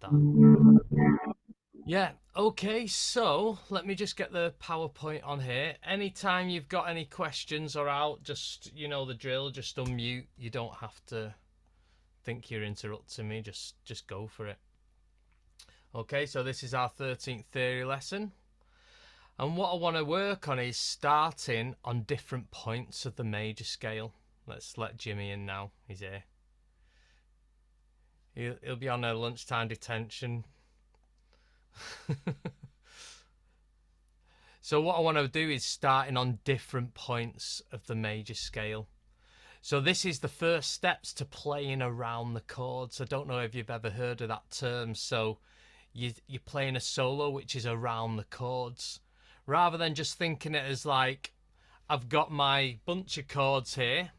that. Yeah, okay, so let me just get the PowerPoint on here. Anytime you've got any questions or out, just, you know the drill, just unmute. You don't have to think you're interrupting me, just go for it. Okay, so this is our 13th theory lesson. And what I want to work on is starting on different points of the major scale. Let's let Jimmy in now, he's here. He'll be on a lunchtime detention. So what I want to do is starting on different points of the major scale. So this is the first steps to playing around the chords. I don't know if you've ever heard of that term. So you're playing a solo which is around the chords, rather than just thinking it as like, I've got my bunch of chords here,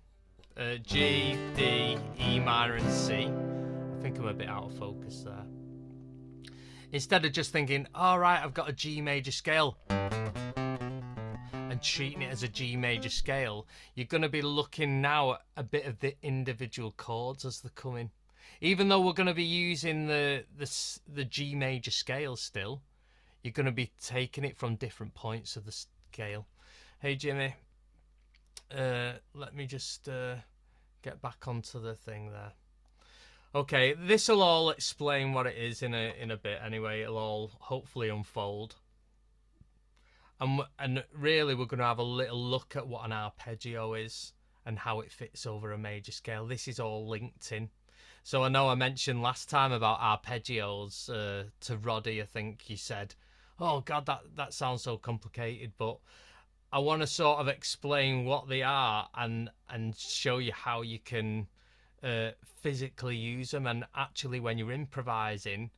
G, D, E minor and C. I think I'm a bit out of focus there. Instead of just thinking, all right, I've got a G major scale, and treating it as a G major scale, you're going to be looking now at a bit of the individual chords as they're coming. Even though we're going to be using the G major scale still, you're going to be taking it from different points of the scale. Hey Jimmy, let me just get back onto the thing there. Okay, this will all explain what it is in a bit anyway. It'll all hopefully unfold. And really we're going to have a little look at what an arpeggio is and how it fits over a major scale. This is all linked in. So I know I mentioned last time about arpeggios to Roddy. I think you said, oh God, that sounds so complicated, but I want to sort of explain what they are and show you how you can physically use them. And actually when you're improvising,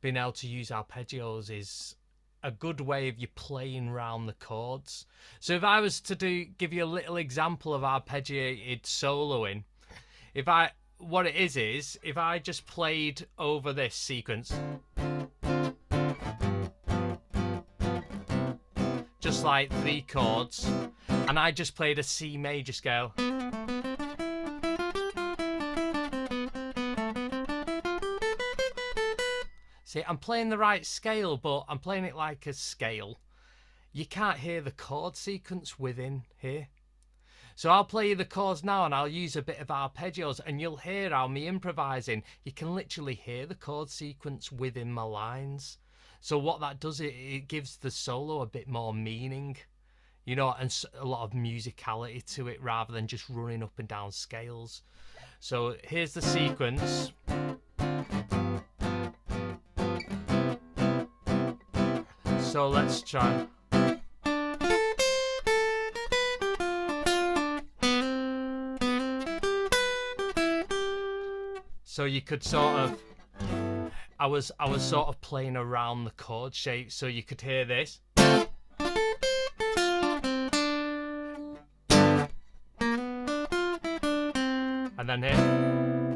being able to use arpeggios is a good way of you playing around the chords. So if I was to give you a little example of arpeggiated soloing, what it is if I just played over this sequence, just like 3 chords, and I just played a C major scale. See, I'm playing the right scale, but I'm playing it like a scale. You can't hear the chord sequence within here. So I'll play you the chords now and I'll use a bit of arpeggios and you'll hear how me improvising, you can literally hear the chord sequence within my lines. So what that does, it gives the solo a bit more meaning, you know, and a lot of musicality to it rather than just running up and down scales. So here's the sequence. So let's try. So you could sort of, I was sort of playing around the chord shape, so you could hear this. And then here.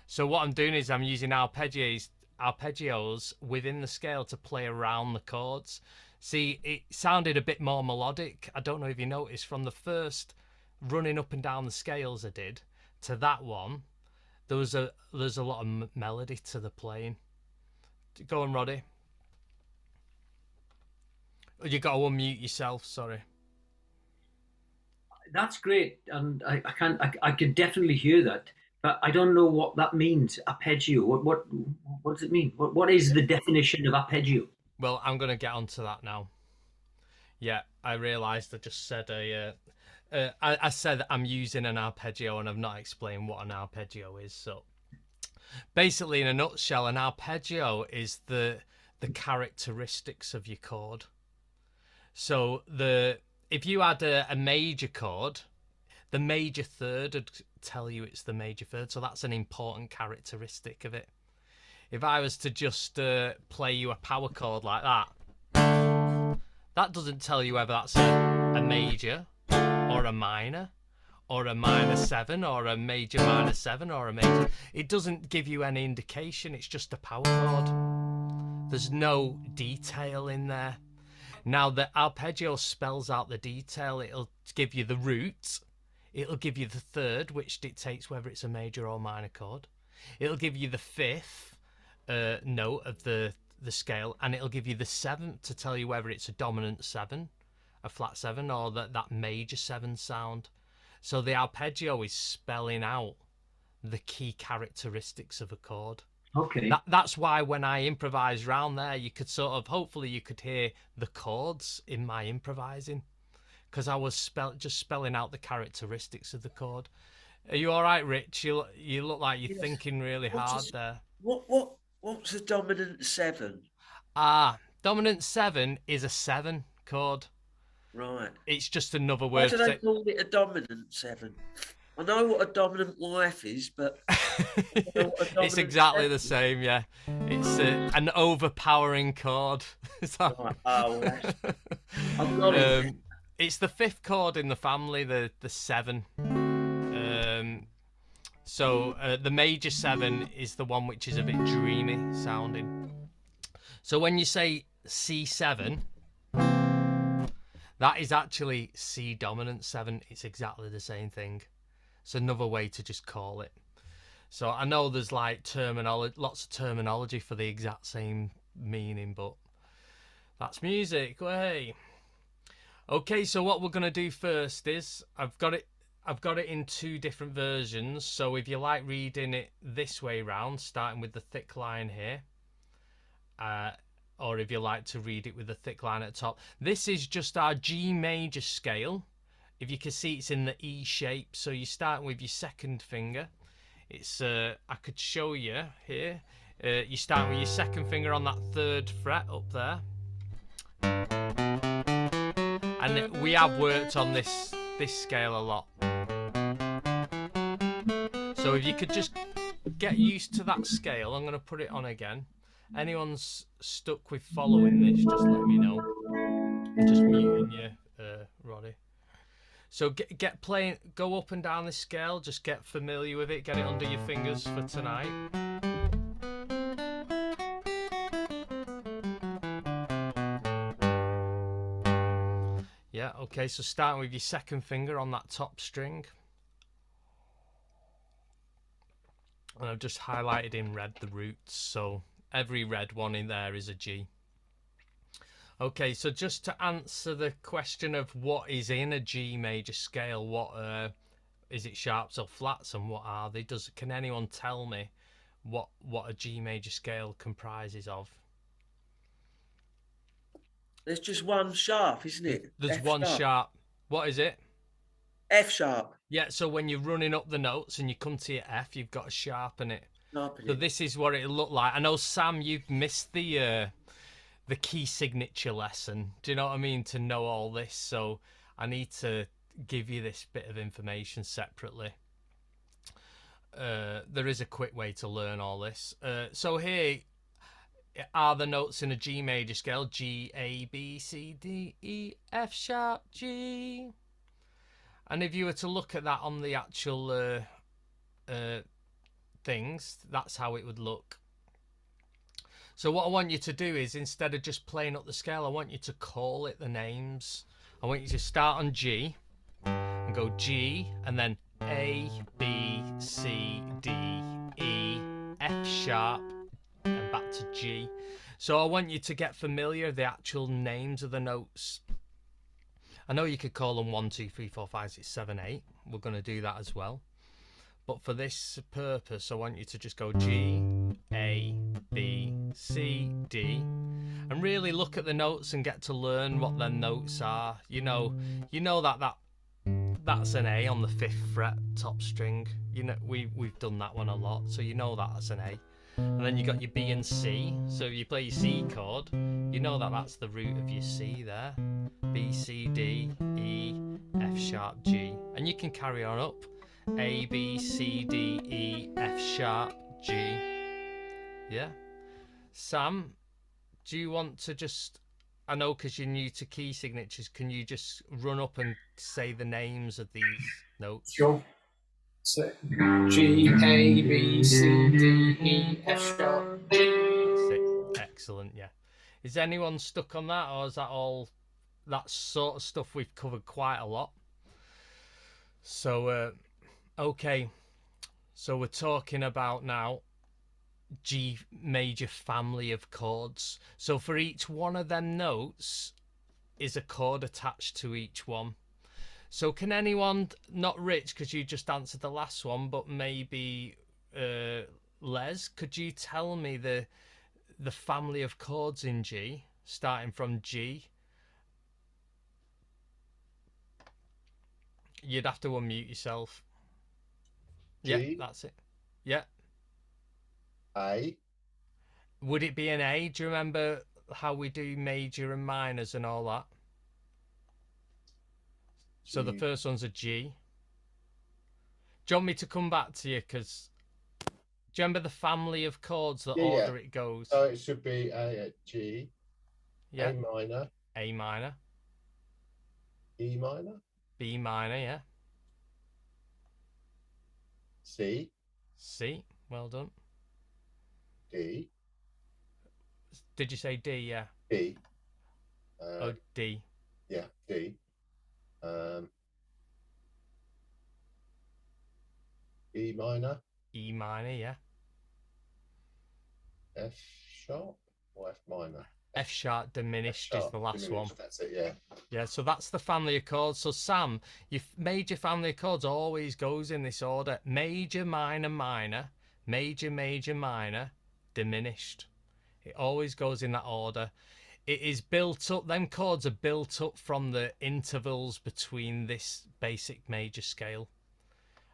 So what I'm doing is I'm using arpeggios within the scale to play around the chords. See, it sounded a bit more melodic. I don't know if you noticed from the first running up and down the scales I did to that one, there's a lot of melody to the playing. Go on, Roddy. You got to unmute yourself. Sorry. That's great, and I can definitely hear that, but I don't know what that means. Arpeggio. What does it mean? What is the definition of arpeggio? Well, I'm going to get onto that now. Yeah, I realised I just said I said I'm using an arpeggio and I've not explained what an arpeggio is. So basically, in a nutshell, an arpeggio is the characteristics of your chord. So if you had a major chord, the major third would tell you it's the major third. So that's an important characteristic of it. If I was to just play you a power chord like that, that doesn't tell you whether that's a major or a minor or a minor 7 or a major minor 7 or a major. It doesn't give you any indication. It's just a power chord. There's no detail in there. Now the arpeggio spells out the detail. It'll give you the root. It'll give you the third, which dictates whether it's a major or minor chord. It'll give you the fifth note of the scale, and it'll give you the seventh to tell you whether it's a dominant seven, a flat seven, or that major seven sound. So the arpeggio is spelling out the key characteristics of a chord. Okay. That's why when I improvise round there, you could hopefully you could hear the chords in my improvising, because I was just spelling out the characteristics of the chord. Are you all right, Rich? You look like you're Yes. thinking really hard there. What's a dominant seven? Dominant seven is a seven chord. Right. It's just another Why word do for they call it a dominant seven? I know what a dominant wife is, but I don't know what a It's dominant exactly seven the is. same, yeah. It's an overpowering chord. Right. Oh, I've got it. It's the fifth chord in the family, the seven. So the major seven is the one which is a bit dreamy sounding. So when you say C7, that is actually C dominant seven. It's exactly the same thing. It's another way to just call it. So I know there's like lots of terminology for the exact same meaning, but that's music. Hey. Okay, so what we're gonna do first is I've got it in two different versions. So if you like reading it this way round, starting with the thick line here, or if you like to read it with the thick line at the top, this is just our G major scale. If you can see, it's in the E shape. So you start with your second finger. It's I could show you here. You start with your second finger on that third fret up there, and we have worked on this scale a lot. So if you could just get used to that scale, I'm going to put it on again. Anyone's stuck with following this, just let me know. I'm just muting you, Roddy. So get playing, go up and down this scale, just get familiar with it, get it under your fingers for tonight. Yeah, okay, so starting with your second finger on that top string. And I've just highlighted in red the roots, so every red one in there is a G. Okay, so just to answer the question of what is in a G major scale, what is it, sharps or flats, and what are they? Can anyone tell me what a G major scale comprises of? There's just one sharp, isn't it? There's F one sharp. sharp. What is it? F sharp. Yeah, so when you're running up the notes and you come to your F, you've got to sharpen it. Sharpen So it. this is what it'll look like. I know, Sam, you've missed the key signature lesson. Do you know what I mean? To know all this, so I need to give you this bit of information separately. There is a quick way to learn all this. So here are the notes in a G major scale: G, A, B, C, D, E, F sharp, G. And if you were to look at that on the actual things, that's how it would look. So what I want you to do is, instead of just playing up the scale, I want you to call it the names. I want you to start on G and go G, and then A, B, C, D, E, F sharp, and back to G. So I want you to get familiar with the actual names of the notes. I know you could call them 1, 2, 3, 4, 5, 6, 7, 8. We're going to do that as well. But for this purpose, I want you to just go G, A, B, C, D, and really look at the notes and get to learn what their notes are. You know that's an A on the 5th fret, top string. You know, we've done that one a lot, so you know that's an A. And then you got your B and C. So if you play your C chord, you know that's the root of your C there. B, C, D, E, F sharp, G. And you can carry on up. A, B, C, D, E, F sharp, G. Yeah. Sam, do you want to just, I know because you're new to key signatures, can you just run up and say the names of these notes? Sure. So G, A, B, C, D, E, F sharp, G. That's it. Excellent, yeah. Is anyone stuck on that, or is that all, that sort of stuff we've covered quite a lot? So, okay. So we're talking about now G major family of chords. So for each one of them notes is a chord attached to each one. So can anyone, not Rich, because you just answered the last one, but maybe Les, could you tell me the family of chords in G, starting from G? You'd have to unmute yourself. G, Yeah, that's it. Yeah. A, Would it be an A? Do you remember how we do major and minors and all that? So the G. first one's a G. Do you want me to come back to you? Because do you remember the family of chords, the Yeah, yeah. order it goes? So it should be A, G, Yeah. A minor, A minor, E minor, B minor, yeah. C, C, well done. D, Did you say D? Yeah. B. Oh, D. Yeah, D. E minor, E minor, yeah. F sharp, or F minor. F sharp diminished is the last diminished, one. That's it, yeah. Yeah, so that's the family of chords. So Sam, your major family of chords always goes in this order: major, minor, minor, major, major, minor, diminished. It always goes in that order. It is built up, them chords are built up from the intervals between this basic major scale.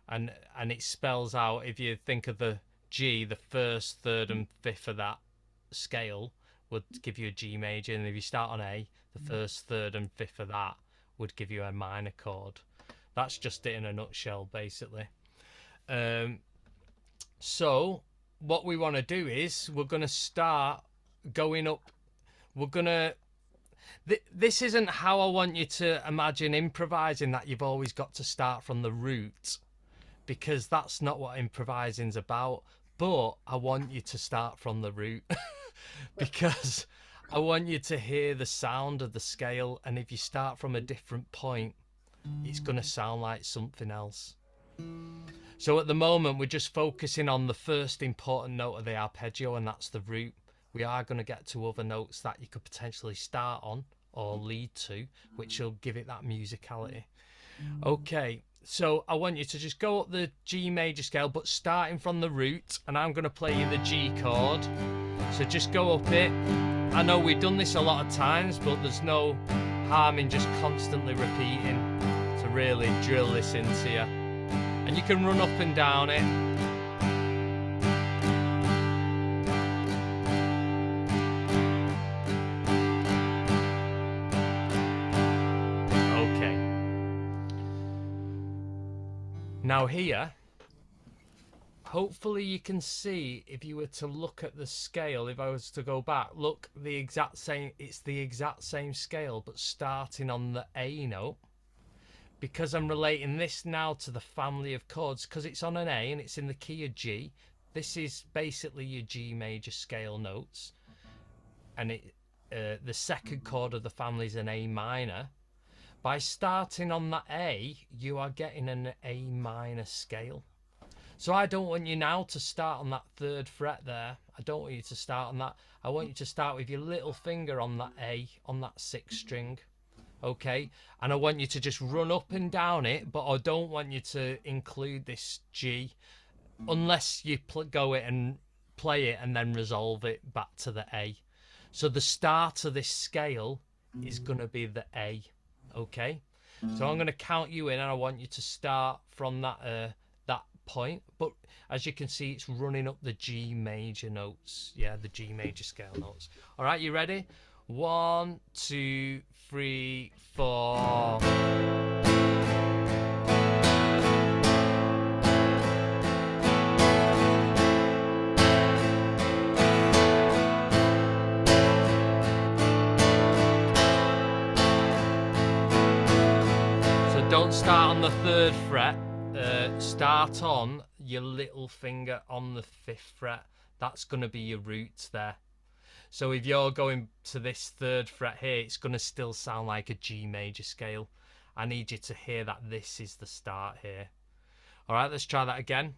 And it spells out, if you think of the G, the first, third and fifth of that scale would give you a G major, and if you start on A, the first, third and fifth of that would give you a minor chord. That's just it in a nutshell, basically. So what we want to do is we're going to start going up. We're going to... This isn't how I want you to imagine improvising, that you've always got to start from the root, because that's not what improvising's about. But I want you to start from the root because I want you to hear the sound of the scale, and if you start from a different point, it's going to sound like something else. So at the moment, we're just focusing on the first important note of the arpeggio, and that's the root. We are going to get to other notes that you could potentially start on or lead to, which will give it that musicality. Okay, so I want you to just go up the G major scale, but starting from the root, and I'm going to play you the G chord. So just go up it. I know we've done this a lot of times, but there's no harm in just constantly repeating to really drill this into you. And you can run up and down it. Okay. Now here, hopefully you can see, if you were to look at the scale, if I was to go back, look, the exact same, it's the exact same scale, but starting on the A note. Because I'm relating this now to the family of chords, because it's on an A and it's in the key of G. This is basically your G major scale notes. And the second chord of the family is an A minor. By starting on that A, you are getting an A minor scale. So I don't want you now to start on that third fret there. I don't want you to start on that. I want you to start with your little finger on that A, on that sixth string. Okay, and I want you to just run up and down it, but I don't want you to include this G unless you go it and play it and then resolve it back to the A. So the start of this scale is going to be the A. Okay, so I'm going to count you in, and I want you to start from that that point. But as you can see, it's running up the G major notes. Yeah, the G major scale notes. All right, you ready? 1, 2, 3, 4. So don't start on the third fret. Start on your little finger on the fifth fret. That's going to be your roots there. So if you're going to this third fret here, it's going to still sound like a G major scale. I need you to hear that this is the start here. All right, let's try that again.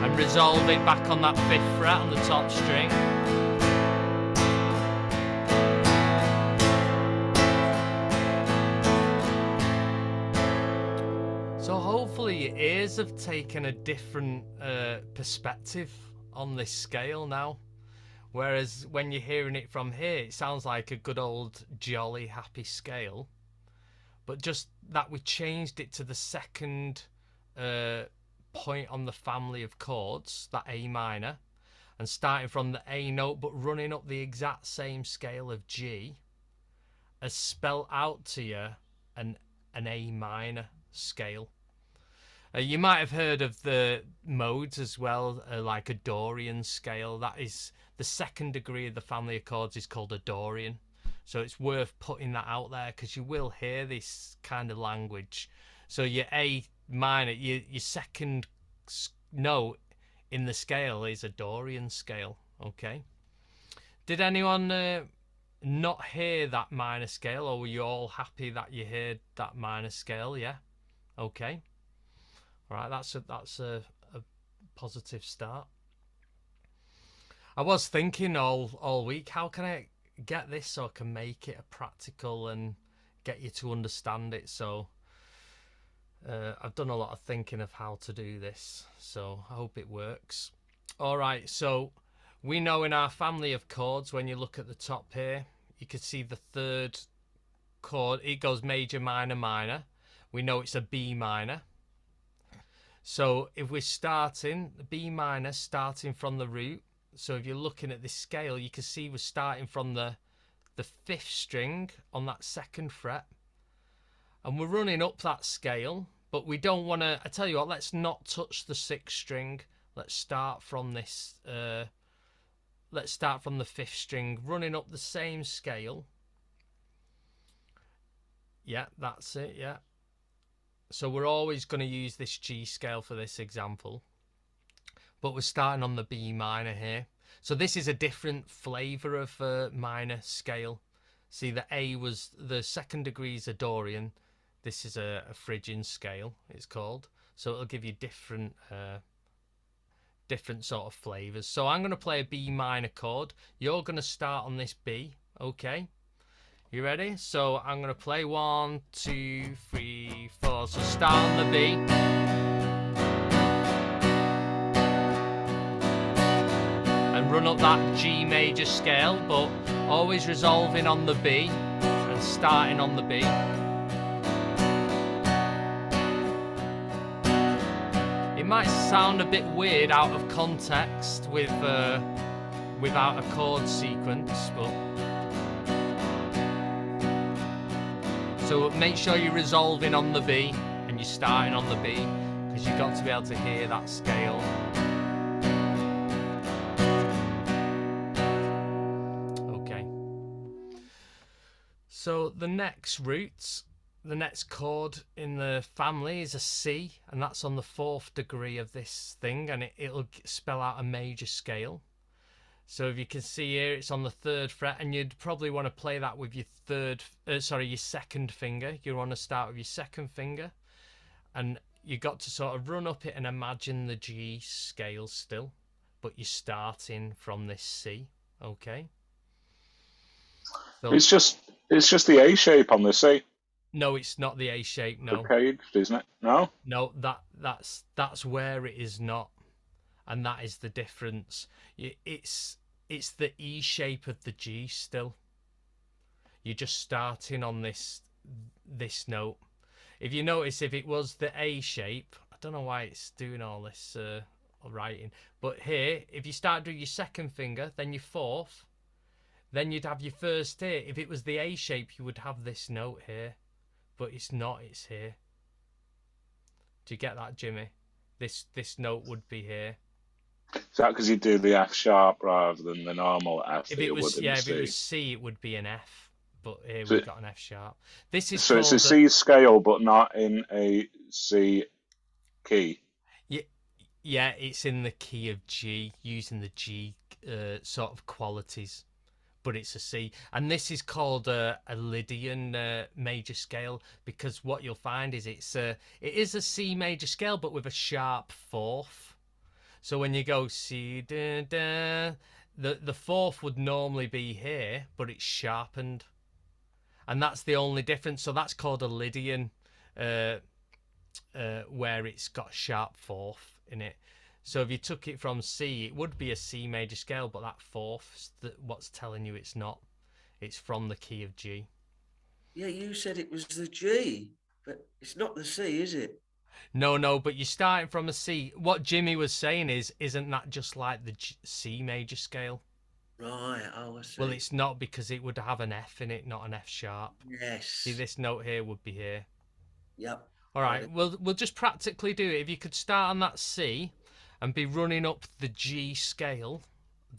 And resolving back on that 5th fret on the top string. So hopefully your ears have taken a different perspective on this scale now. Whereas when you're hearing it from here, it sounds like a good old jolly happy scale. But just that we changed it to the second point on the family of chords, that A minor, and starting from the A note but running up the exact same scale of G, has spelt out to you an A minor scale. You might have heard of the modes as well, like a Dorian scale. That is the second degree of the family of chords is called a Dorian. So it's worth putting that out there because you will hear this kind of language. So your A minor, your second note in the scale is a Dorian scale. Okay. Did anyone not hear that minor scale, or were you all happy that you heard that minor scale? Yeah. Okay. All right. That's a positive start. I was thinking all week, how can I get this so I can make it a practical and get you to understand it? So I've done a lot of thinking of how to do this, so I hope it works. All right, so we know in our family of chords, when you look at the top here, you can see the third chord, it goes major, minor, minor. We know it's a B minor. So if we're starting the B minor, starting from the root, so if you're looking at this scale, you can see we're starting from the 5th string on that 2nd fret, and we're running up that scale, but we don't want to, I tell you what, let's not touch the 6th string. Let's start from this, let's start from the 5th string, running up the same scale. Yeah, that's it, yeah. So we're always going to use this G scale for this example. But we're starting on the B minor here. So this is a different flavour of minor scale. See, the A was the 2nd degree is a Dorian. This is a Phrygian scale, it's called. So it'll give you different sort of flavours. So I'm going to play a B minor chord. You're going to start on this B, okay? You ready? So I'm going to play 1, 2, 3, 4. So start on the B. Run up that G major scale, but always resolving on the B and starting on the B. It might sound a bit weird out of context with without a chord sequence, but so make sure you're resolving on the B and you're starting on the B, because you've got to be able to hear that scale. So the next root, the next chord in the family is a C, and that's on the 4th degree of this thing, and it'll spell out a major scale. So if you can see here, it's on the 3rd fret, and you'd probably want to play that with your your 2nd finger. You want to start with your 2nd finger, and you got to sort of run up it and imagine the G scale still, but you're starting from this C, okay? So, it's just the A shape on the C. No, it's not the A shape. No, Okay, isn't it? No. No, that's where it is not, and that is the difference. It's the E shape of the G still. You're just starting on this note. If you notice, if it was the A shape, I don't know why it's doing all this writing, but here, if you start doing your 2nd finger, then your 4th. Then you'd have your 1st here. If it was the A shape, you would have this note here. But it's not, it's here. Do you get that, Jimmy? This note would be here. Is that because you do the F sharp rather than the normal F? If it was, yeah, if it was C, it would be an F. But here So- we've got an F sharp. This is So it's a called C scale, but not in a C key. Yeah, it's in the key of G, using the G sort of qualities, but it's a C. And this is called a Lydian major scale, because what you'll find is it is a C major scale, but with a sharp fourth. So when you go C, da, da, the fourth would normally be here, but it's sharpened. And that's the only difference. So that's called a Lydian, where it's got sharp fourth in it. So if you took it from C, it would be a C major scale, but that fourth, what's telling you it's not. It's from the key of G. Yeah, you said it was the G, but it's not the C, is it? No, but you're starting from a C. What Jimmy was saying is, isn't that just like the C major scale? Right, oh, I see. Well, it's not, because it would have an F in it, not an F sharp. Yes. See, this note here would be here. Yep. All right, we'll just practically do it. If you could start on that C and be running up the G scale,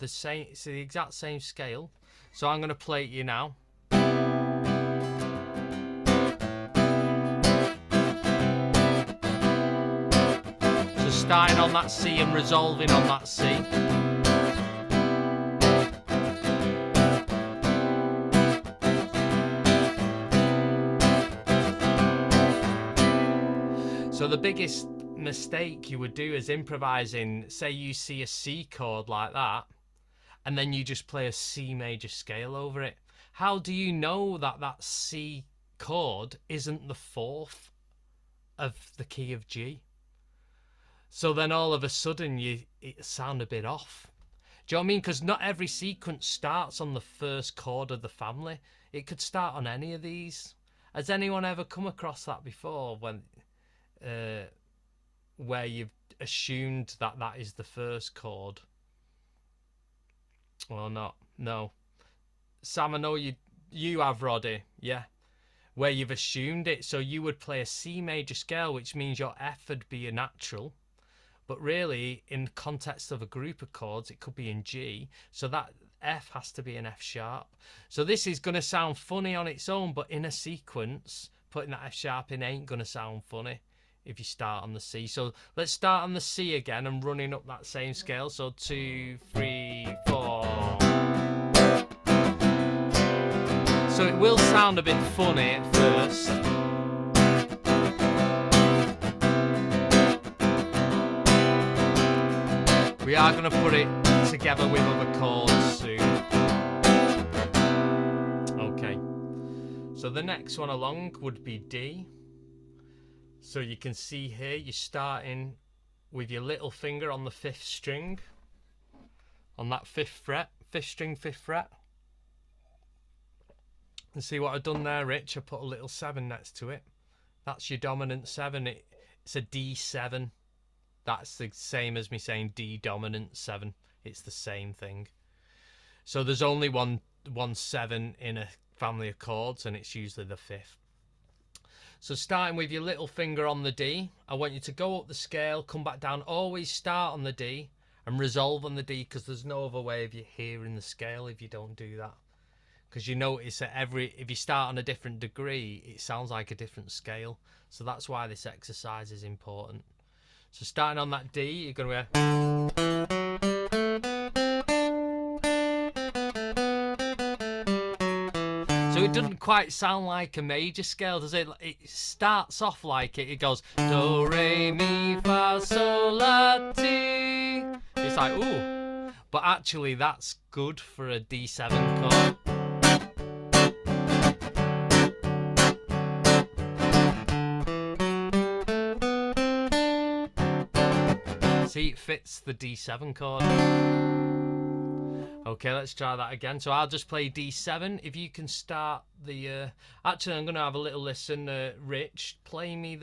it's the exact same scale. So I'm going to play it you now. So starting on that C and resolving on that C. So the biggest mistake you would do is improvising. Say you see a C chord like that, and then you just play a C major scale over it. How do you know that that C chord isn't the fourth of the key of G? So then all of a sudden it sound a bit off. Do you know what I mean? Because not every sequence starts on the first chord of the family. It could start on any of these. Has anyone ever come across that before, when where you've assumed that that is the first chord? Well, not. No. Sam, I know you have, Roddy. Yeah. Where you've assumed it. So you would play a C major scale, which means your F would be a natural. But really, in the context of a group of chords, it could be in G. So that F has to be an F sharp. So this is going to sound funny on its own, but in a sequence, putting that F sharp in ain't going to sound funny if you start on the C. So let's start on the C again and running up that same scale. So 2, 3, 4. So it will sound a bit funny at first. We are going to put it together with other chords soon. Okay. So the next one along would be D. So you can see here you're starting with your little finger on the 5th string, on that 5th fret, 5th string, 5th fret. And see what I've done there, Rich? I put a little 7 next to it. That's your dominant 7. It's a D7. That's the same as me saying D dominant 7. It's the same thing. So there's only one 7 in a family of chords, and it's usually the 5th. So starting with your little finger on the D, I want you to go up the scale, come back down, always start on the D and resolve on the D, because there's no other way of you hearing the scale if you don't do that. Because you notice that if you start on a different degree, it sounds like a different scale. So that's why this exercise is important. So starting on that D, you're going to go. So it doesn't quite sound like a major scale, does it? It starts off like it. It goes do, re, mi, fa, sol, la, ti. It's like, ooh. But actually, that's good for a D7 chord. See, it fits the D7 chord. Okay, let's try that again. So I'll just play D7. If you can start the... Actually, I'm going to have a little listen. Rich, play me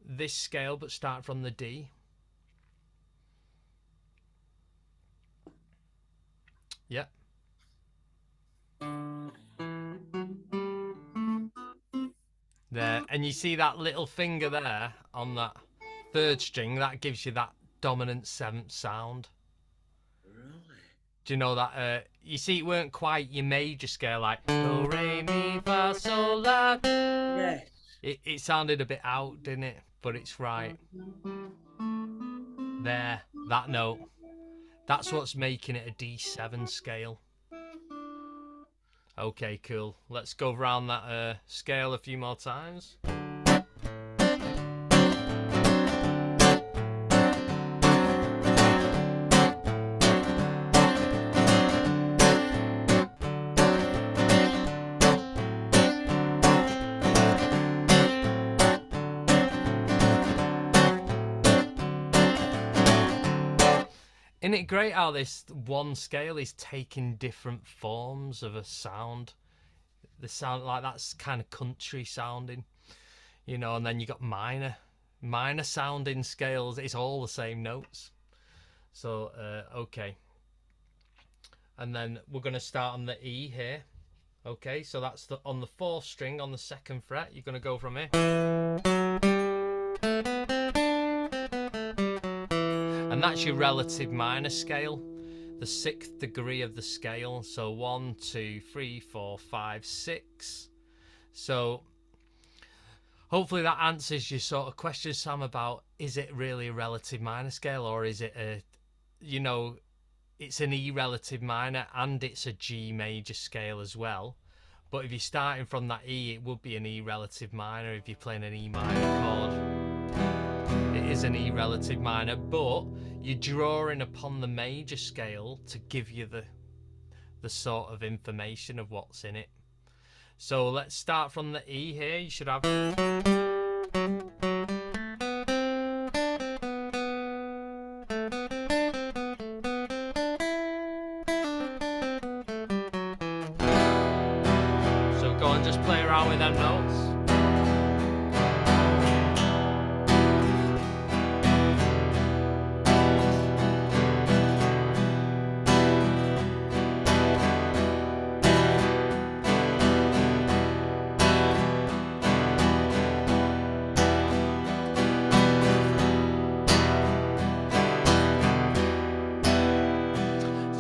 this scale, but start from the D. Yeah. There. And you see that little finger there on that 3rd string? That gives you that dominant 7th sound. Do you know that? You see, it weren't quite your major scale, like do, re, mi, fa, sol, la. Yes. It sounded a bit out, didn't it? But it's right. There, that note. That's what's making it a D7 scale. Okay, cool. Let's go around that scale a few more times. Isn't it great how this one scale is taking different forms of a sound? The sound like that's kind of country sounding, you know, and then you got minor sounding scales. It's all the same notes. So okay, and then we're going to start on the E here. Okay, so that's on the 4th string on the 2nd fret. You're going to go from here. And that's your relative minor scale, the 6th degree of the scale. So 1, 2, 3, 4, 5, 6. So hopefully that answers your sort of question, Sam, about is it really a relative minor scale, or is it a, you know, it's an E relative minor and it's a G major scale as well. But if you're starting from that E, it would be an E relative minor if you're playing an E minor chord. It is an E relative minor, but you're drawing upon the major scale to give you the sort of information of what's in it. So let's start from the E here. You should have... So go and just play around with them notes.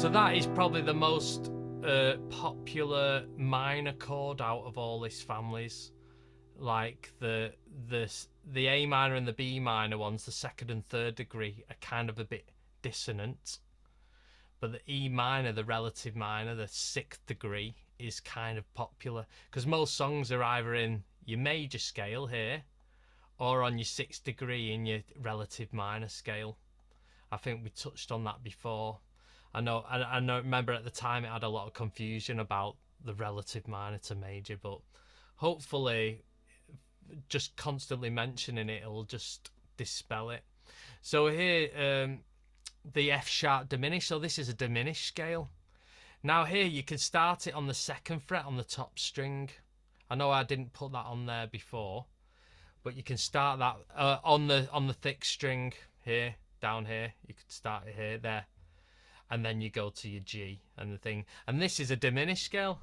So that is probably the most popular minor chord out of all these families. Like the A minor and the B minor ones, the 2nd and 3rd degree, are kind of a bit dissonant. But the E minor, the relative minor, the 6th degree, is kind of popular because most songs are either in your major scale here or on your 6th degree in your relative minor scale. I think we touched on that before. I know. Remember at the time it had a lot of confusion about the relative minor to major, but hopefully just constantly mentioning it will just dispel it. So here, the F sharp diminished. So this is a diminished scale. Now here you can start it on the 2nd fret on the top string. I know I didn't put that on there before, but you can start that on the thick string here, down here. You could start it here, there. And then you go to your G and the thing. And this is a diminished scale.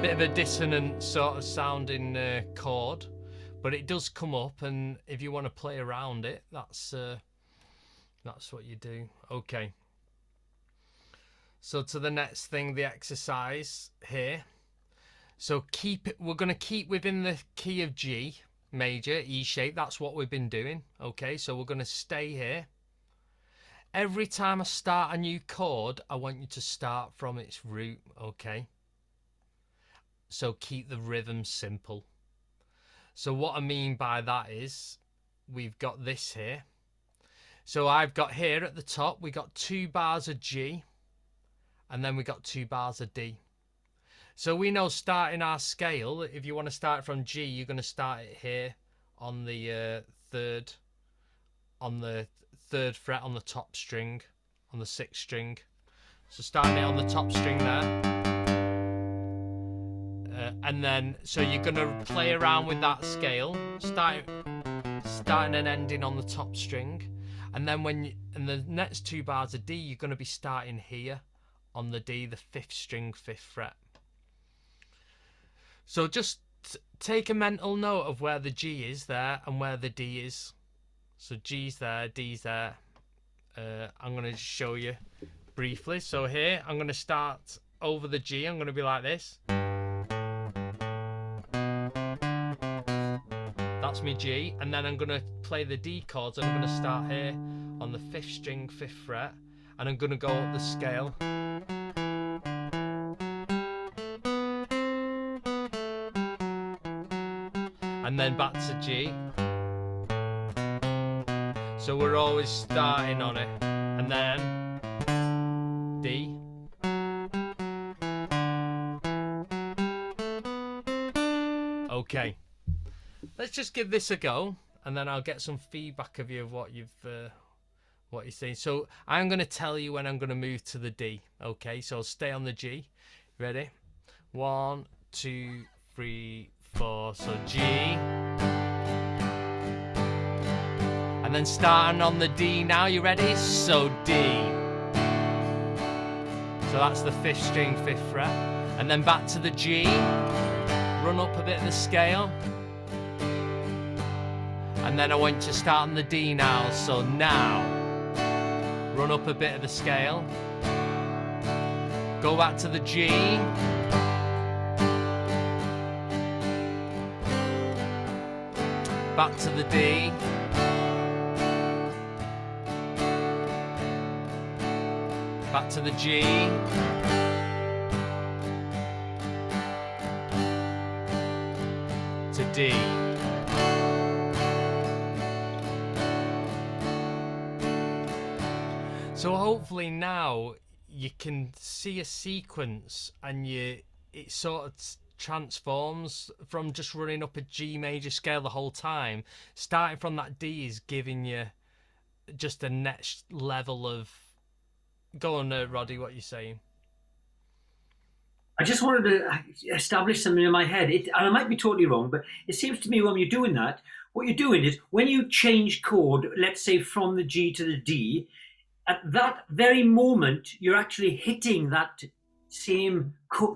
Bit of a dissonant sort of sounding chord, but it does come up, and if you want to play around it, that's what you do. Okay, so to the next thing, the exercise here. So we're going to keep within the key of G major, E shape. That's what we've been doing. Okay, so we're going to stay here. Every time I start a new chord, I want you to start from its root. Okay, so keep the rhythm simple. So what I mean by that is we've got this here. So I've got here at the top, we got 2 bars of G, and then we got 2 bars of D. So we know starting our scale, if you want to start from G, you're going to start it here on the third fret on the top string, on the 6th string. So starting it on the top string there. And then, so you're going to play around with that scale, starting and ending on the top string. and then in the next 2 bars of D, you're going to be starting here on the D, the 5th string, 5th fret. So just take a mental note of where the G is there and where the D is. So G's there, D's there. I'm going to show you briefly. So here, I'm going to start over the G. I'm going to be like this. That's my G. And then I'm going to play the D chords. And I'm going to start here on the 5th string, 5th fret. And I'm going to go up the scale. And then back to G. So we're always starting on it. And then D. Okay. Let's just give this a go, and then I'll get some feedback of you of what you're saying. So I'm going to tell you when I'm going to move to the D. Okay, so I'll stay on the G. Ready? 1, 2, 3, 4. So G. And then starting on the D now. You ready? So D. So that's the 5th string, 5th fret. And then back to the G. Run up a bit of the scale. And then I want you to start on the D now. So now, run up a bit of the scale. Go back to the G. Back to the D. Back to the G. To D. So hopefully now you can see a sequence, and it sort of transforms from just running up a G major scale the whole time. Starting from that D is giving you just a next level of... Go on, Roddy, what are you saying? I just wanted to establish something in my head. And I might be totally wrong, but it seems to me when you're doing that, what you're doing is when you change chord, let's say from the G to the D, at that very moment, you're actually hitting that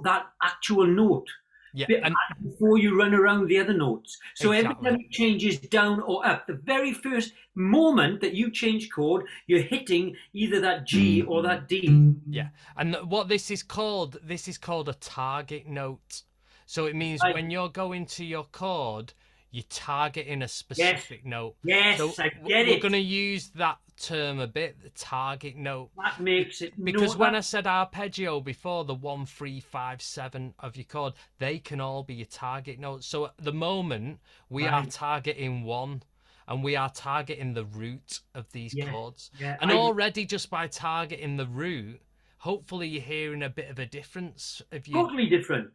that actual note. Yeah, and before you run around the other notes. So Exactly. every time it changes down or up, the very first moment that you change chord, you're hitting either that G or that D. yeah, and what this is called a target note. So it means when you're going to your chord, you're targeting a specific note. Yes, so I get we're it. going to use that term a bit, the target note. That makes it... Because when I said arpeggio before, the 1, 3, 5, 7 of your chord, they can all be your target notes. So at the moment, we are targeting 1, and we are targeting the root of these chords. Yeah, and already just by targeting the root, hopefully you're hearing a bit of a difference of you Totally different.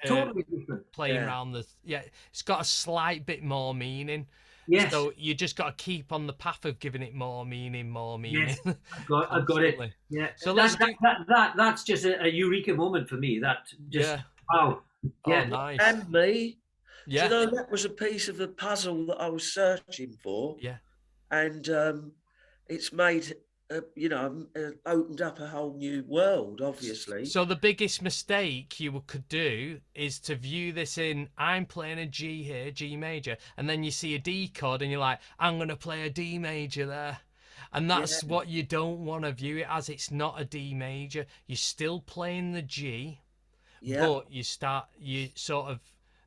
playing around the... Yeah, it's got a slight bit more meaning. Yes. So you just got to keep on the path of giving it more meaning. Yes, I've got it. Yeah. So that's just a eureka moment for me. That just wow. Yeah. Oh, nice. And me. Yeah. Do you know, that was a piece of the puzzle that I was searching for. Yeah. And it's made, opened up a whole new world, obviously. So the biggest mistake you could do is to view this in, I'm playing a G here, G major, and then you see a D chord and you're like, I'm going to play a D major there. And that's what you don't want to view it as. It's not a D major. You're still playing the G, but you sort of,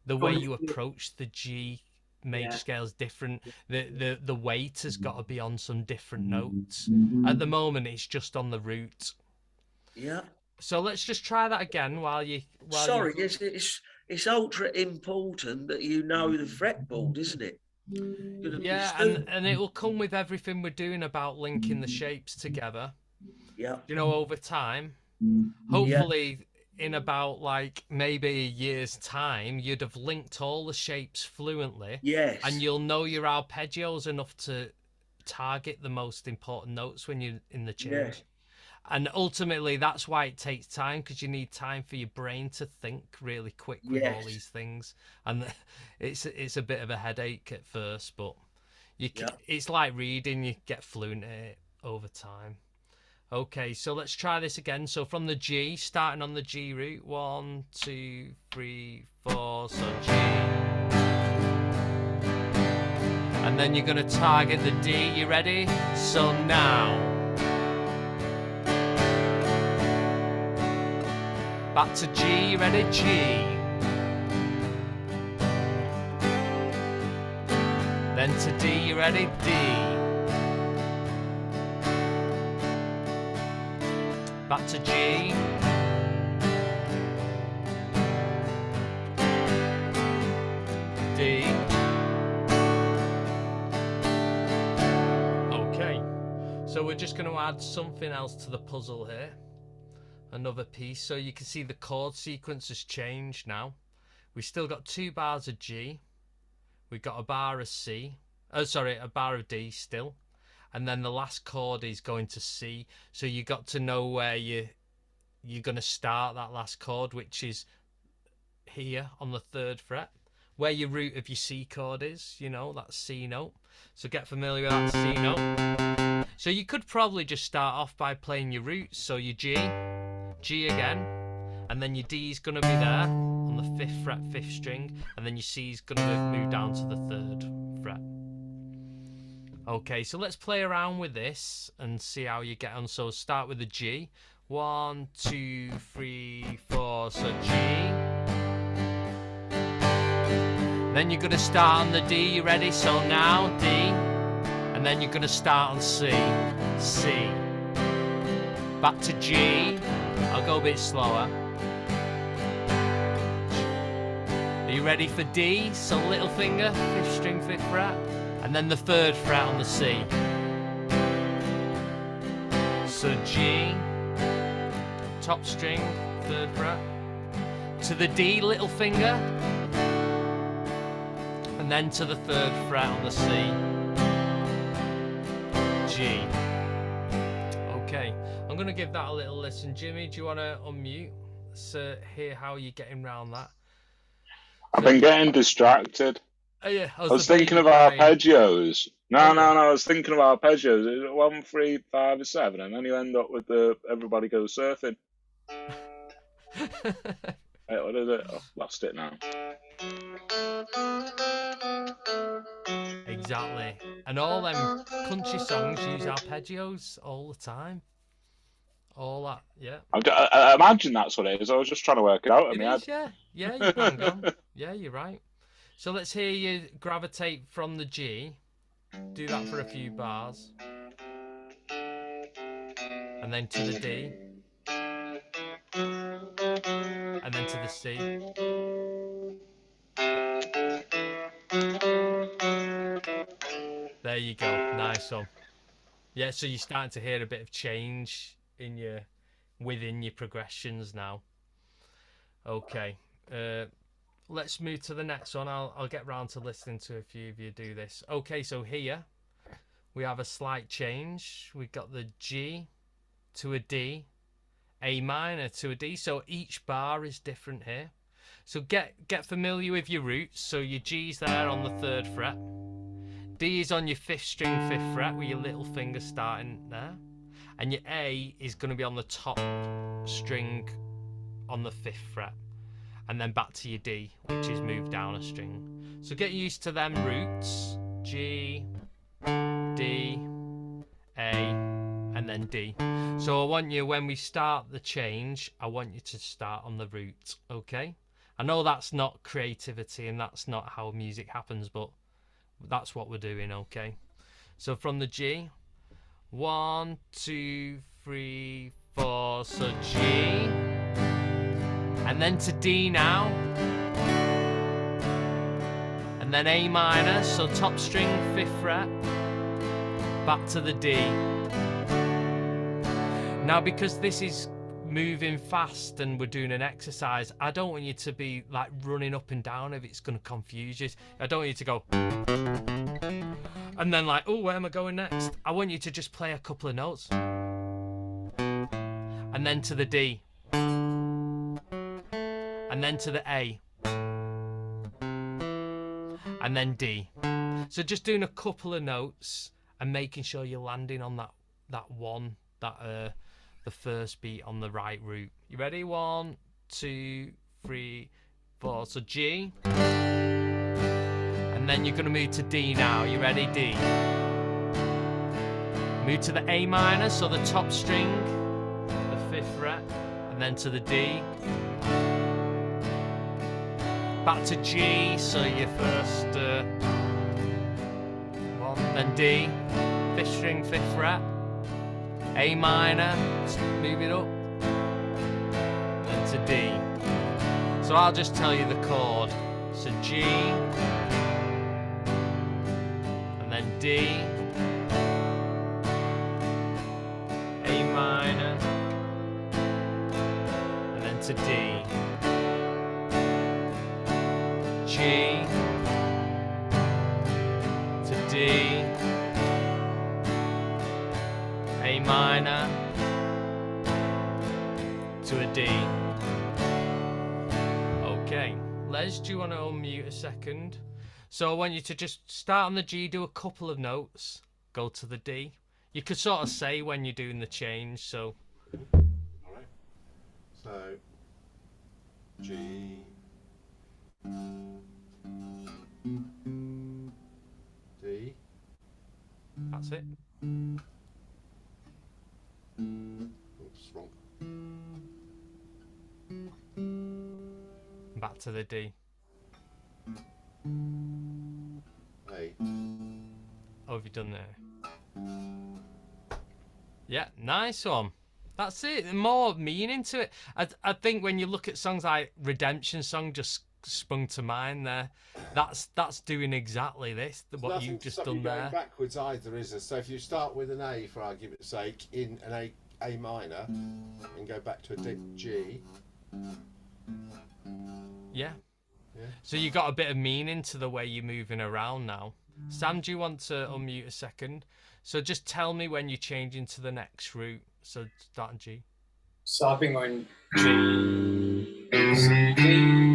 the way you approach the G major scale is different. The weight has got to be on some different notes. At the moment, it's just on the root. Yeah. So let's just try that again while you... Sorry, it's ultra important that you know the fretboard, isn't it? Yeah, and it will come with everything we're doing about linking the shapes together. Yeah. You know, over time. Hopefully, in about like maybe a year's time, you'd have linked all the shapes fluently. Yes. And you'll know your arpeggios enough to target the most important notes when you're in the change. Yeah. And ultimately, that's why it takes time, because you need time for your brain to think really quick with all these things. And it's a bit of a headache at first, but it's like reading, you get fluent at it. over time. Okay, so let's try this again. So from the G, starting on the G root, 1, 2, 3, 4, so G. And then you're going to target the D, you ready? So now. Back to G, you ready? G. Then to D, you ready? D. Back to G. D. Okay, so we're just going to add something else to the puzzle here. Another piece, so you can see the chord sequence has changed now. We've still got 2 bars of G. We've got a bar of C. Oh, sorry, a bar of D still. And then the last chord is going to C, so you got to know where you're going to start that last chord, which is here on the 3rd fret, where your root of your C chord is, you know, that C note. So get familiar with that C note. So you could probably just start off by playing your roots, so your G, G again, and then your D is going to be there on the 5th fret, 5th string, and then your C is going to move down to the 3rd fret. Okay, so let's play around with this and see how you get on. So start with the G. 1, 2, 3, 4, so G. Then you're going to start on the D, you ready? So now, D. And then you're going to start on C. C. Back to G. I'll go a bit slower. Are you ready for D? So little finger, 5th string, 5th fret. And then the 3rd fret on the C. So G, top string, 3rd fret. To the D, little finger. And then to the 3rd fret on the C. G. Okay, I'm going to give that a little listen. Jimmy, do you want to unmute? Let's hear how you're getting around that. I've been getting distracted. Oh, yeah, I was thinking of arpeggios. No, I was thinking of arpeggios. Is it 1, 3, 5, 7, and then you end up with the everybody goes surfing. Wait, what is it? I've lost it now. Exactly. And all them country songs use arpeggios all the time. All that, yeah. I imagine that's what it is. I was just trying to work it out in It my is, head. yeah. Yeah, you bang on. Yeah, you're right. So let's hear you gravitate from the G. Do that for a few bars. And then to the D. And then to the C. There you go. Nice one. Yeah, so you're starting to hear a bit of change in within your progressions now. Okay. Let's move to the next one. I'll get round to listening to a few of you do this. Okay, so here we have a slight change. We've got the G to a D, A minor to a D. So each bar is different here. So get familiar with your roots. So your G's there on the 3rd fret. D is on your 5th string, 5th fret with your little finger starting there. And your A is going to be on the top string on the 5th fret. And then back to your D, which is moved down a string. So get used to them roots. G, D, A, and then D. So I want you, when we start the change, I want you to start on the root, okay? I know that's not creativity and that's not how music happens, but that's what we're doing, okay? So from the G, 1, 2, 3, 4, so G. And then to D now. And then A minor, so top string, 5th fret. Back to the D. Now because this is moving fast and we're doing an exercise, I don't want you to be like running up and down if it's going to confuse you. I don't want you to go and then like, oh, where am I going next? I want you to just play a couple of notes. And then to the D. And then to the A. And then D. So just doing a couple of notes and making sure you're landing on that that one, that the first beat on the right root. You ready? 1, 2, 3, 4. So G, and then you're gonna move to D now. You ready? D. Move to the A minor, so the top string, the 5th fret, and then to the D. Back to G, so your first one, then D, 5th string, 5th fret, A minor, move it up, then to D. So I'll just tell you the chord. So G, and then D, A minor, and then to D. G to D, A minor to a D. Okay, Les, do you want to unmute a second? So I want you to just start on the G, do a couple of notes, go to the D. You could sort of say when you're doing the change, so. All right. So G, D. That's it. Oops, wrong. Back to the D. A. Oh, have you done there? Yeah, nice one. That's it. More meaning to it. I think when you look at songs like Redemption Song, just sprung to mind there. That's doing exactly this. What Nothing you've to just stop done you going there. backwards either, is there? So if you start with an A, for argument's sake, in an A minor, and go back to a G. Yeah. Yeah. So you got a bit of meaning to the way you're moving around now. Sam, do you want to unmute a second? So just tell me when you're changing to the next root. So start on G. So I've been going G, B, C, D.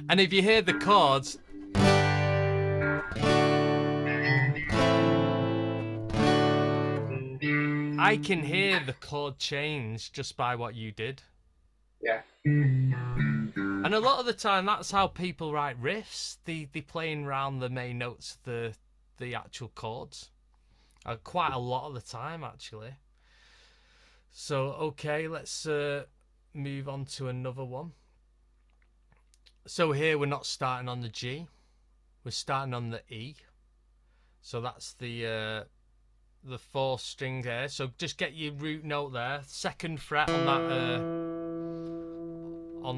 And if you hear the chords, I can hear the chord change just by what you did. Yeah. And a lot of the time, that's how people write riffs. They playing around the main notes of the actual chords. Quite a lot of the time, actually. So, okay, let's move on to another one. So here we're not starting on the G. We're starting on the E. So that's the 4th string there. So just get your root note there. 2nd fret on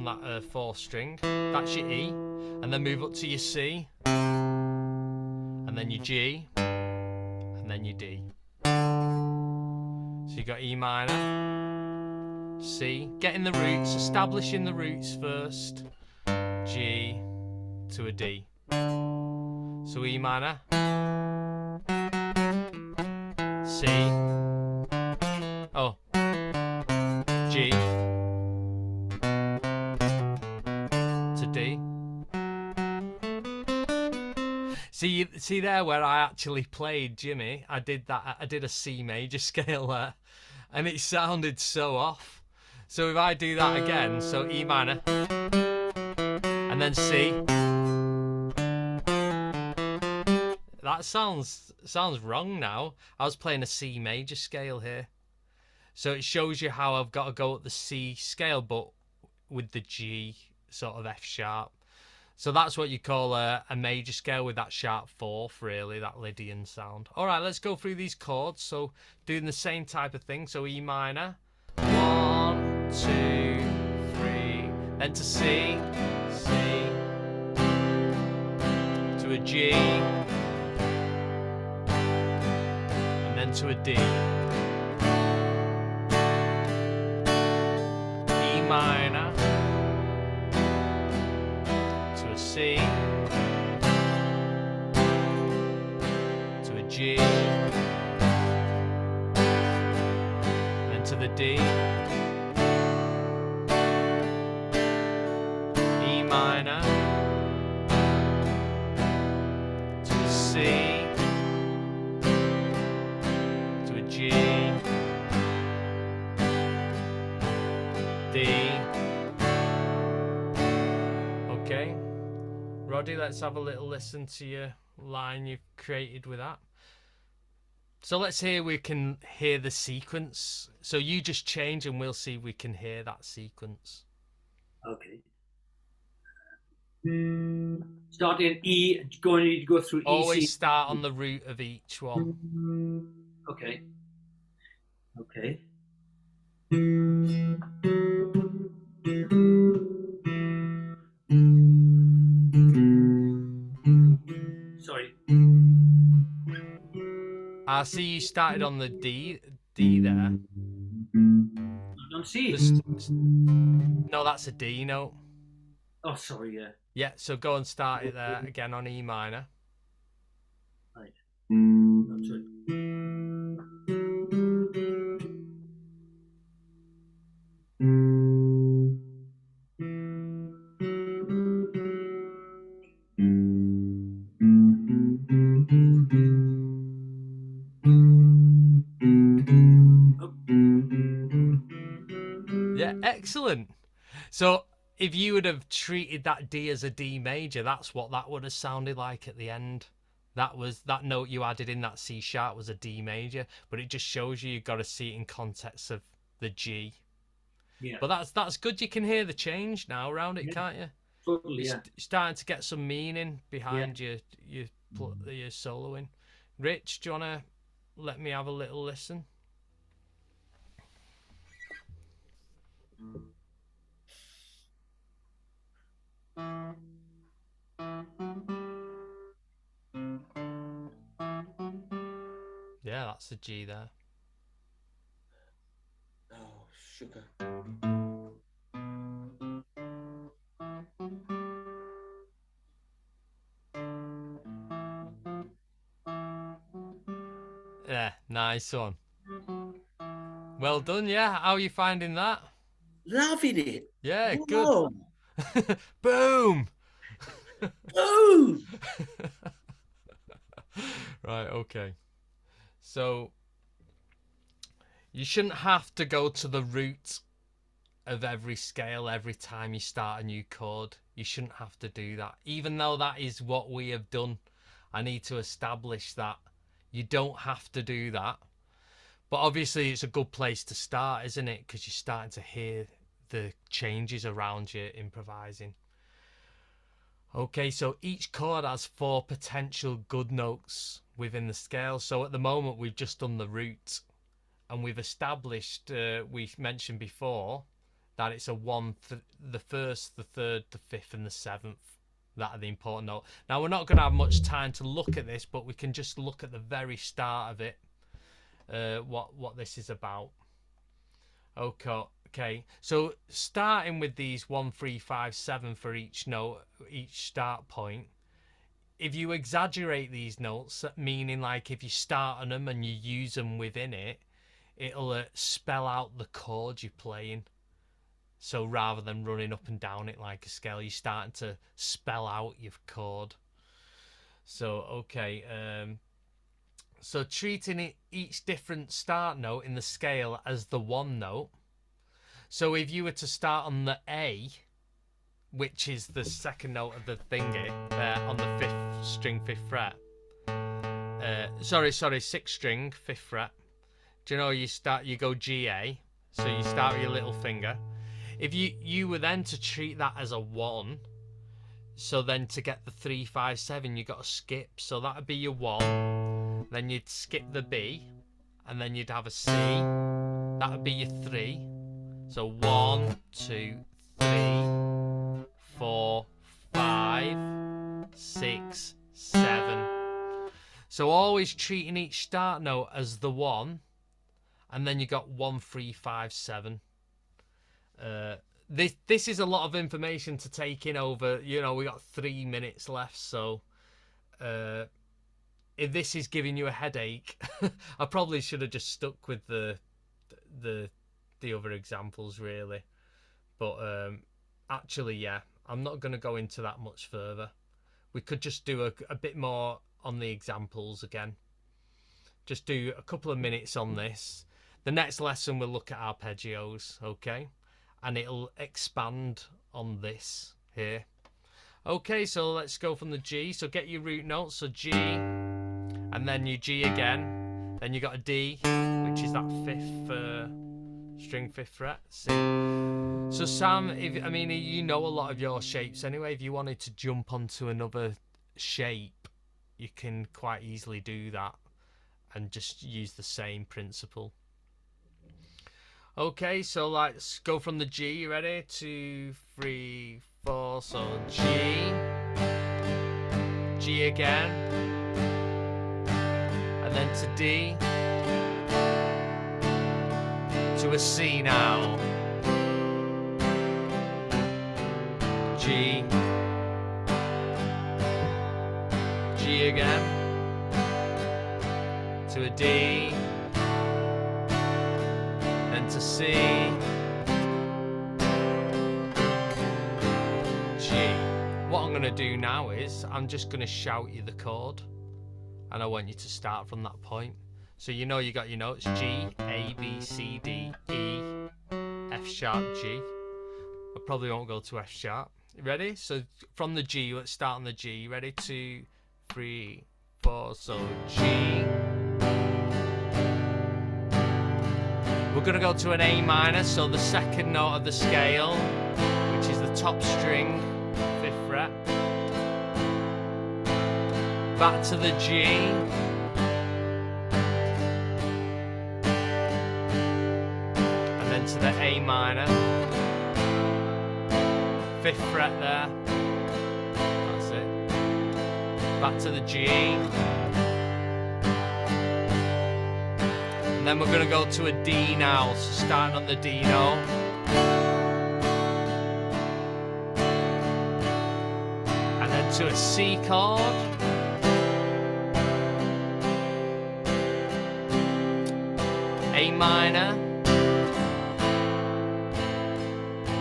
that 4th string. That's your E. And then move up to your C. And then your G. And then your D. So you got E minor, C. Getting the roots, establishing the roots first. G to a D. So E minor, C, oh, G to D. See there where I actually played Jimmy, I did a C major scale there, and it sounded so off. So if I do that again, so E minor, and then C, that sounds wrong now. I was playing a C major scale here. So it shows you how I've got to go up the C scale, but with the G sort of F sharp. So that's what you call a major scale with that sharp 4th, really, that Lydian sound. All right, let's go through these chords. So doing the same type of thing. So E minor, 1, 2, 3, then to C, C, to a G, and then to a D. E minor, to a C, to a G, and then to the D, E minor, Roddy, let's have a little listen to your line you've created with that. So let's hear, we can hear the sequence. So you just change and we'll see if we can hear that sequence. Okay. Starting E, going to go through E, Always C. start on the root of each one. Okay. Okay. Sorry. I see you started on the D there. On C. No, that's a D note. Oh, sorry, yeah. Yeah, so go and start it there again on E minor. Right. That's it. Yeah, excellent. So if you would have treated that D as a D major, that's what that would have sounded like at the end. That was that note you added in that C sharp was a D major, but it just shows you've got to see it in context of the G. Yeah. But that's good. You can hear the change now around it, can't you? Totally, yeah. You're starting to get some meaning behind your soloing. Rich, do you want to let me have a little listen? Yeah, that's a G there. Oh, sugar. Yeah, nice one. Well done, yeah. How are you finding that? Loving it. Yeah, Whoa. good. Boom! Boom! Right, okay. So, you shouldn't have to go to the root of every scale every time you start a new chord. You shouldn't have to do that. Even though that is what we have done, I need to establish that. You don't have to do that. But obviously it's a good place to start, isn't it? Because you're starting to hear the changes around you improvising. Okay, so each chord has 4 potential good notes within the scale. So at the moment we've just done the root, and we've established, we mentioned before, that it's a 1, the first, the third, the fifth and the seventh. That are the important note. Now we're not going to have much time to look at this, but we can just look at the very start of it, what this is about. Okay, so starting with these 1, 3, 5, 7 for each note, each start point. If you exaggerate these notes, meaning like if you start on them and you use them within it, it'll spell out the chord you're playing. So rather than running up and down it like a scale, you're starting to spell out your chord. So, okay. So treating each different start note in the scale as the one note. So if you were to start on the A, which is the second note of the thingy, on the 5th string, 5th fret. Sorry, 6th string, 5th fret. Do you know you go G-A, so you start with your little finger. If you were then to treat that as a 1, so then to get the 3, 5, 7, you got to skip. So that would be your 1. Then you'd skip the B, and then you'd have a C. That would be your 3. So 1, 2, 3, 4, 5, 6, 7. So always treating each start note as the 1, and then you got 1, 3, 5, 7. This is a lot of information to take in over, we got 3 minutes left, so if this is giving you a headache, I probably should have just stuck with the other examples really. But actually, yeah, I'm not going to go into that much further. We could just do a bit more on the examples again. Just do a couple of minutes on this. The next lesson we'll look at arpeggios, okay? And it'll expand on this here. Okay, so let's go from the G. So get your root notes. So G, and then your G again. Then you got a D, which is that fifth string, fifth fret. C. So Sam, I mean, you know a lot of your shapes anyway. If you wanted to jump onto another shape, you can quite easily do that and just use the same principle. Okay, so let's go from the G. You ready? 2, 3, 4. So G, G again, and then to D, to a C now. G, G again, to a D, then to C, G. What I'm going to do now is I'm just going to shout you the chord, and I want you to start from that point. So you know you got your notes: G, A, B, C, D, E, F sharp, G. I probably won't go to F sharp. Ready? So from the G, let's start on the G. Ready? 2, 3, 4. So G. We're going to go to an A minor, so the second note of the scale, which is the top string, 5th fret. Back to the G. And then to the A minor. 5th fret there. That's it. Back to the G. And then we're going to go to a D now, so starting on the D note. And then to a C chord. A minor.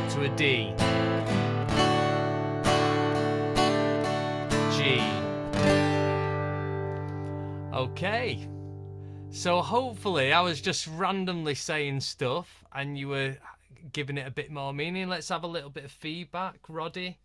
To a D. G. Okay. So hopefully I was just randomly saying stuff and you were giving it a bit more meaning. Let's have a little bit of feedback. Roddy,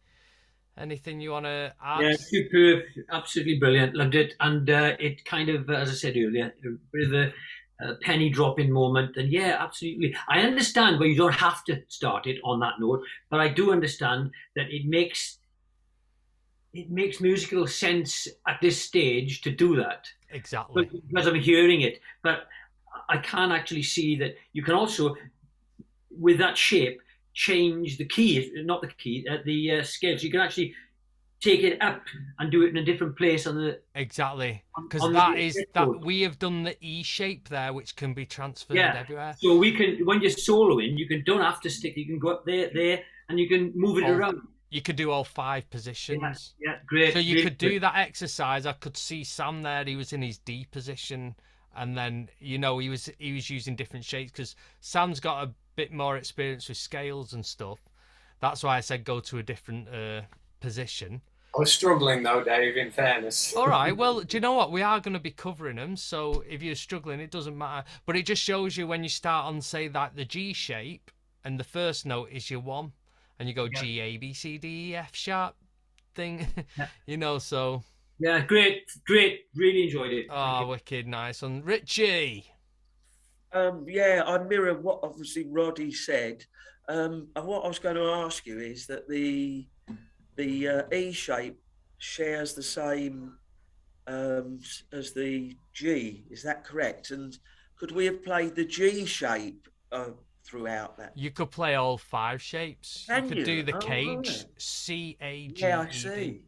anything you want to add? Yeah, superb, absolutely brilliant, loved it. And it kind of, as I said earlier, a bit of a penny dropping moment. And yeah, absolutely. I understand where you don't have to start it on that note, but I do understand that it makes musical sense at this stage to do that. Exactly. Because I'm hearing it. But I can actually see that you can also, with that shape, change the key, not the key, the scale. So you can actually take it up and do it in a different place on the. Exactly. Because on that the is record. that we have done the E shape there, which can be transferred Yeah. everywhere. So we can, when you're soloing, don't have to stick. You can go up there, and you can move it around. You could do all 5 positions. Yeah, great. So you great, could do great. that exercise. I could see Sam there. He was in his D position, and then he was using different shapes because Sam's got a bit more experience with scales and stuff. That's why I said go to a different position. I was struggling though, Dave, in fairness. All right. Well, do you know what? We are going to be covering them. So if you're struggling, it doesn't matter. But it just shows you when you start on, say, like the G shape, and the first note is your 1, and you go G, A, B, C, D, E, F sharp thing. So. Yeah, great. Really enjoyed it. Oh, wicked nice one. Richie. Yeah, I mirror what obviously Roddy said. And what I was going to ask you is that the E shape shares the same as the G. Is that correct? And could we have played the G shape throughout that? You could play all 5 shapes. Can you could you? do the Oh, cage, right. C-A-G-E-D. Yeah, I see.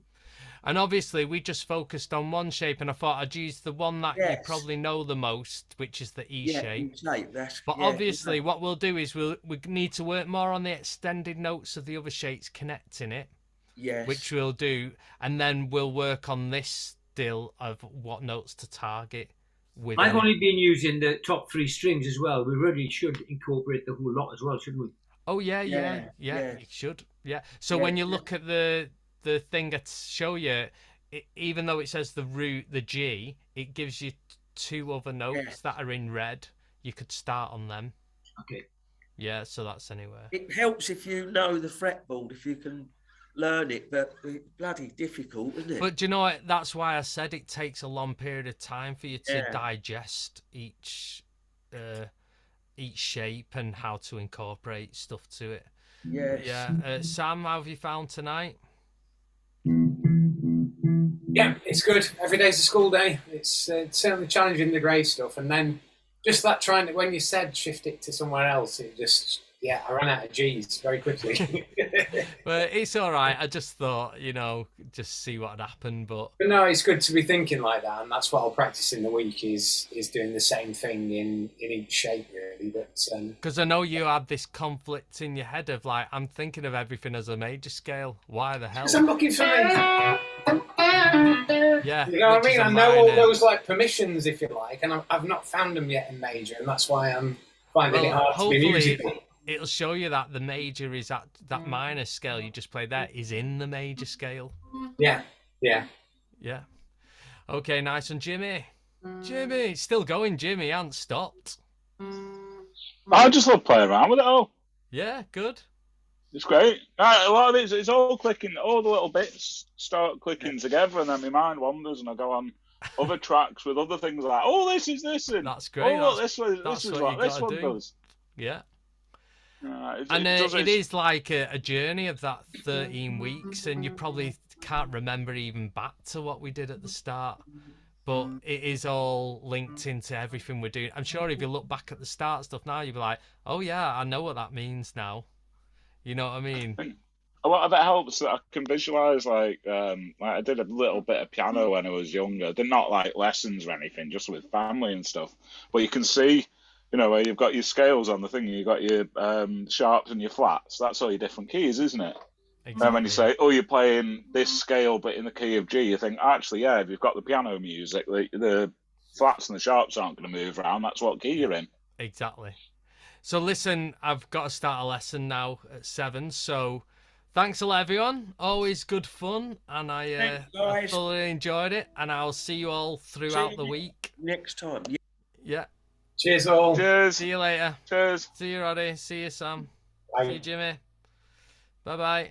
And obviously, we just focused on one shape, and I thought I'd use the one that you Yes. probably know the most, which is the E shape. E shape. That's. But yeah, obviously, yeah. what we'll do is we need to work more on the extended notes of the other shapes connecting it, Yes. which we'll do, and then we'll work on this still of what notes to target with. I've only been using the top 3 strings as well. We really should incorporate the whole lot as well, shouldn't we? Oh yeah, Yeah. you should. Yeah. So Yeah, when you yeah. look at the thing I show you, even though it says the root, the G, it gives you 2 other notes that are in red. You could start on them. Okay. Yeah, so that's anywhere. It helps if you know the fretboard, if you can learn it, but it's bloody difficult, isn't it? But do you know what? That's why I said it takes a long period of time for you to Yeah. digest each shape and how to incorporate stuff to it. Yes. Yeah. Sam, how have you found tonight? Yeah, it's good. Every day's a school day. It's certainly challenging the grey stuff, and then just that trying to, when you said shift it to somewhere else, it just, yeah, I ran out of G's very quickly. But it's all right. I just thought, just see what had happened. But no, it's good to be thinking like that, and that's what I'll practice in the week is doing the same thing in each shape, really. But because I know you had this conflict in your head of like, I'm thinking of everything as a major scale. Why the hell? because I'm looking for Yeah, you know what I which is mean? a I know all minor. those like permissions, if you like, and I've not found them yet in major, and that's why I'm finding it hard to be hopefully musical. it'll show you that the major is at that minor scale you just played there is in the major scale. Yeah. Yeah. Okay, nice. And Jimmy, still going. Jimmy, hasn't stopped. I just love playing around with it all. Yeah, good. It's great. A lot of it's all clicking. All the little bits start clicking together, and then my mind wanders, and I go on other tracks with other things like, "Oh, this is this," and That's great. "Oh, look, That's this is what what you this gotta one do. does." Yeah. And It is like a journey of that 13 weeks, and you probably can't remember even back to what we did at the start, but it is all linked into everything we're doing. I'm sure if you look back at the start stuff now, you'll be like, oh yeah, I know what that means now. You know what I mean? A lot of it helps that I can visualize, like I did a little bit of piano when I was younger. They're not like lessons or anything, just with family and stuff. But you can see, where you've got your scales on the thing, you've got your sharps and your flats. That's all your different keys, isn't it? Exactly. And when you say, oh, you're playing this scale but in the key of G, you think, actually, yeah, if you've got the piano music, the flats and the sharps aren't going to move around. That's what key you're in. Exactly. So listen, I've got to start a lesson now at 7. So thanks a lot, everyone. Always good fun, and I thoroughly enjoyed it. And I'll see you all throughout the week. Next time. Yeah. Cheers all. Cheers. See you later. Cheers. See you, Roddy. See you, Sam. Bye. See you, Jimmy. Bye-bye.